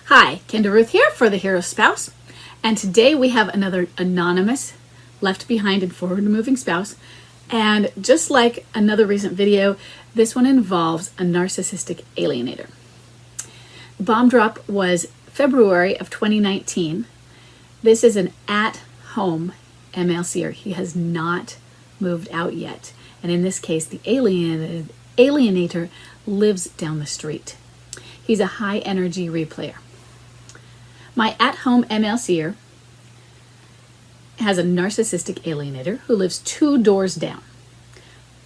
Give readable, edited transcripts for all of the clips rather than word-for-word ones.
Hi, Kendra Ruth here for The Hero Spouse, and today we have another anonymous, left behind and forward moving spouse. And just like another recent video, this one involves a narcissistic alienator. The bomb drop was February of 2019. This is an at-home MLCer. He has not moved out yet. And in this case, the alienator lives down the street. He's a high energy replayer. My at-home MLCer has a narcissistic alienator who lives 2 doors down.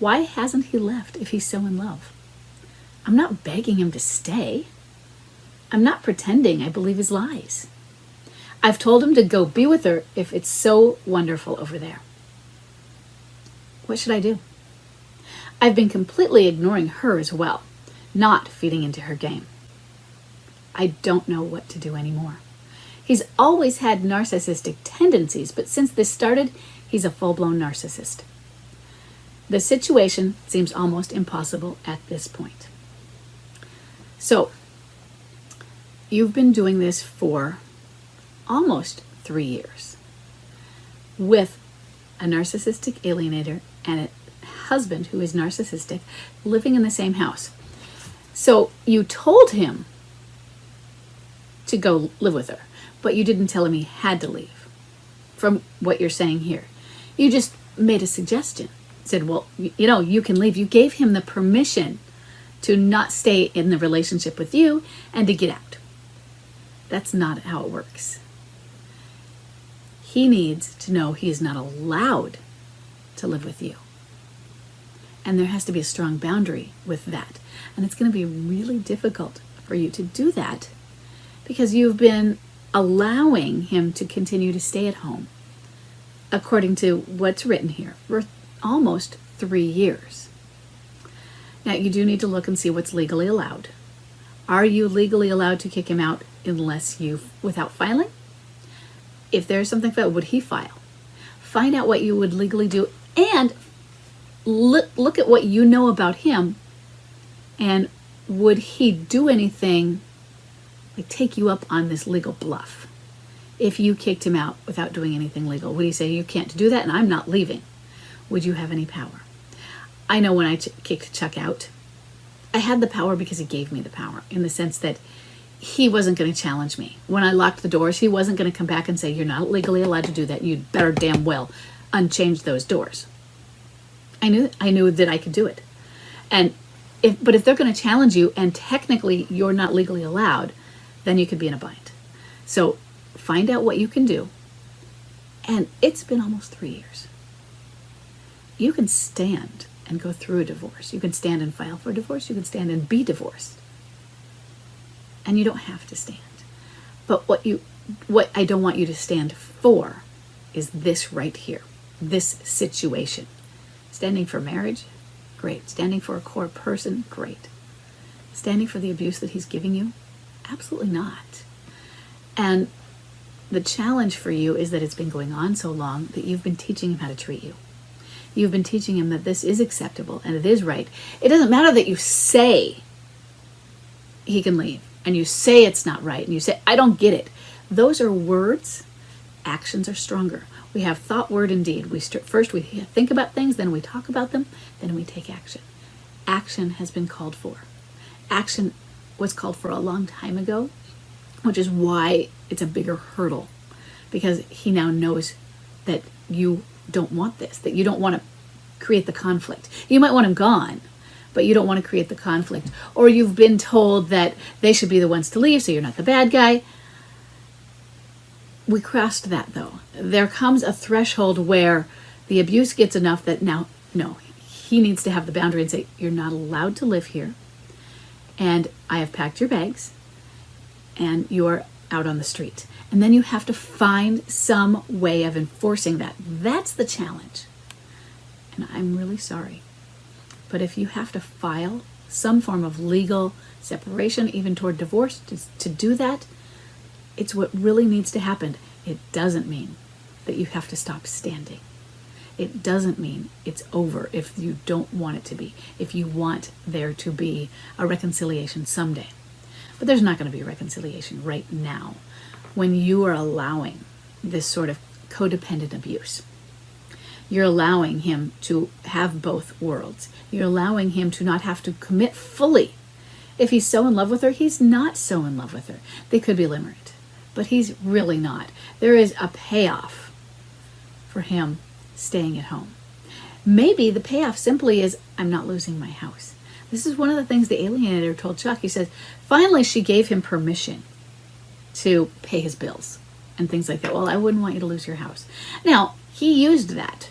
Why hasn't he left if he's so in love? I'm not begging him to stay. I'm not pretending I believe his lies. I've told him to go be with her if it's so wonderful over there. What should I do? I've been completely ignoring her as well, not feeding into her game. I don't know what to do anymore. He's always had narcissistic tendencies, but since this started, he's a full-blown narcissist. The situation seems almost impossible at this point. So, you've been doing this for almost 3 years with a narcissistic alienator and a husband who is narcissistic living in the same house. So, you told him to go live with her, but you didn't tell him he had to leave. From what you're saying here, you just made a suggestion. Said, well, you can leave. You gave him the permission to not stay in the relationship with you and to get out. That's not how it works. He needs to know he is not allowed to live with you. And there has to be a strong boundary with that. And it's going to be really difficult for you to do that because you've been allowing him to continue to stay at home, according to what's written here, for almost 3 years. Now, you do need to look and see what's legally allowed. Are you legally allowed to kick him out without filing? If there's something filed, would he file? Find out what you would legally do and look at what you know about him, and would he do anything like take you up on this legal bluff if you kicked him out without doing anything legal? Would he say, you can't do that and I'm not leaving? Would you have any power? I know when I kicked Chuck out, I had the power because he gave me the power, in the sense that he wasn't going to challenge me. When I locked the doors, he wasn't going to come back and say, you're not legally allowed to do that. You'd better damn well unchange those doors. I knew that I could do it. But if they're going to challenge you and technically you're not legally allowed, then you could be in a bind. So find out what you can do. And it's been almost 3 years. You can stand and go through a divorce. You can stand and file for a divorce. You can stand and be divorced. And you don't have to stand. But what I don't want you to stand for is this right here, this situation. Standing for marriage, great. Standing for a core person, great. Standing for the abuse that he's giving you, absolutely not. And the challenge for you is that it's been going on so long that you've been teaching him how to treat you. You've been teaching him that this is acceptable and it is right. It doesn't matter that you say he can leave and you say it's not right and you say, I don't get it. Those are words. Actions are stronger. We have thought, word, and deed. First we think about things, then we talk about them, then we take action. Action has been called for. Action was called for a long time ago, which is why it's a bigger hurdle, because he now knows that you don't want this, that you don't want to create the conflict. You might want him gone, but you don't want to create the conflict. Or you've been told that they should be the ones to leave, so you're not the bad guy. We crossed that, though. There comes a threshold where the abuse gets enough that now, no, he needs to have the boundary and say, you're not allowed to live here, and I have packed your bags, and you're out on the street. And then you have to find some way of enforcing that. That's the challenge. And I'm really sorry. But if you have to file some form of legal separation, even toward divorce, to do that, it's what really needs to happen. It doesn't mean that you have to stop standing. It doesn't mean it's over if you don't want it to be, if you want there to be a reconciliation someday. But there's not going to be reconciliation right now when you are allowing this sort of codependent abuse. You're allowing him to have both worlds. You're allowing him to not have to commit fully. If he's so in love with her, he's not so in love with her. They could be limerent, but he's really not. There is a payoff for him staying at home. Maybe the payoff simply is, I'm not losing my house. This is one of the things the alienator told Chuck. He says, finally she gave him permission to pay his bills and things like that. Well, I wouldn't want you to lose your house. Now, he used that,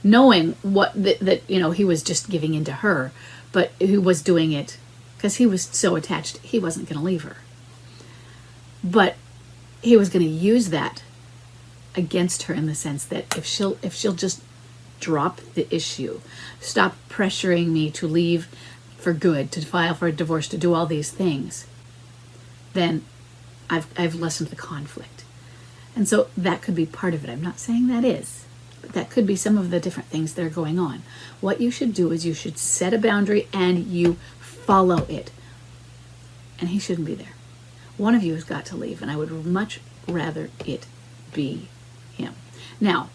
knowing that he was just giving in to her, but he was doing it because he was so attached, he wasn't going to leave her. But he was going to use that against her in the sense that if she'll just drop the issue, stop pressuring me to leave for good, to file for a divorce, to do all these things, then I've lessened the conflict. And so that could be part of it. I'm not saying that is, but that could be some of the different things that are going on. What you should do is you should set a boundary and you follow it. And he shouldn't be there. One of you has got to leave, and I would much rather it be him. Now,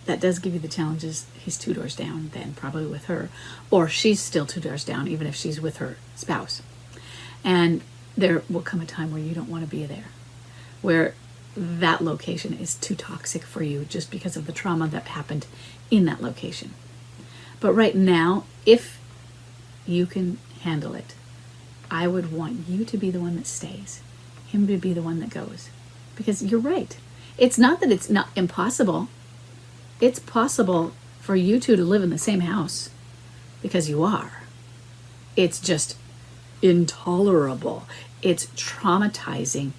that does give you the challenges. He's 2 doors down then, probably with her, or she's still 2 doors down, even if she's with her spouse. And there will come a time where you don't want to be there, where that location is too toxic for you just because of the trauma that happened in that location. But right now, if you can handle it, I would want you to be the one that stays, him to be the one that goes. Because you're right. It's not that it's not impossible. It's possible for you two to live in the same house because you are. It's just intolerable. It's traumatizing.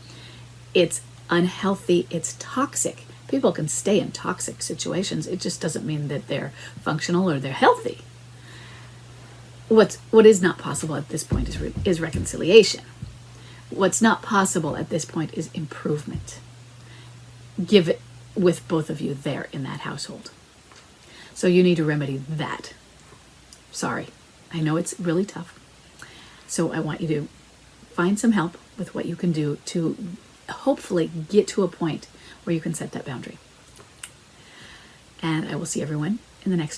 It's unhealthy. It's toxic. People can stay in toxic situations. It just doesn't mean that they're functional or they're healthy. What is not possible at this point is reconciliation. What's not possible at this point is improvement. Give it with both of you there in that household. So you need to remedy that. Sorry, I know it's really tough. So I want you to find some help with what you can do to hopefully get to a point where you can set that boundary. And I will see everyone in the next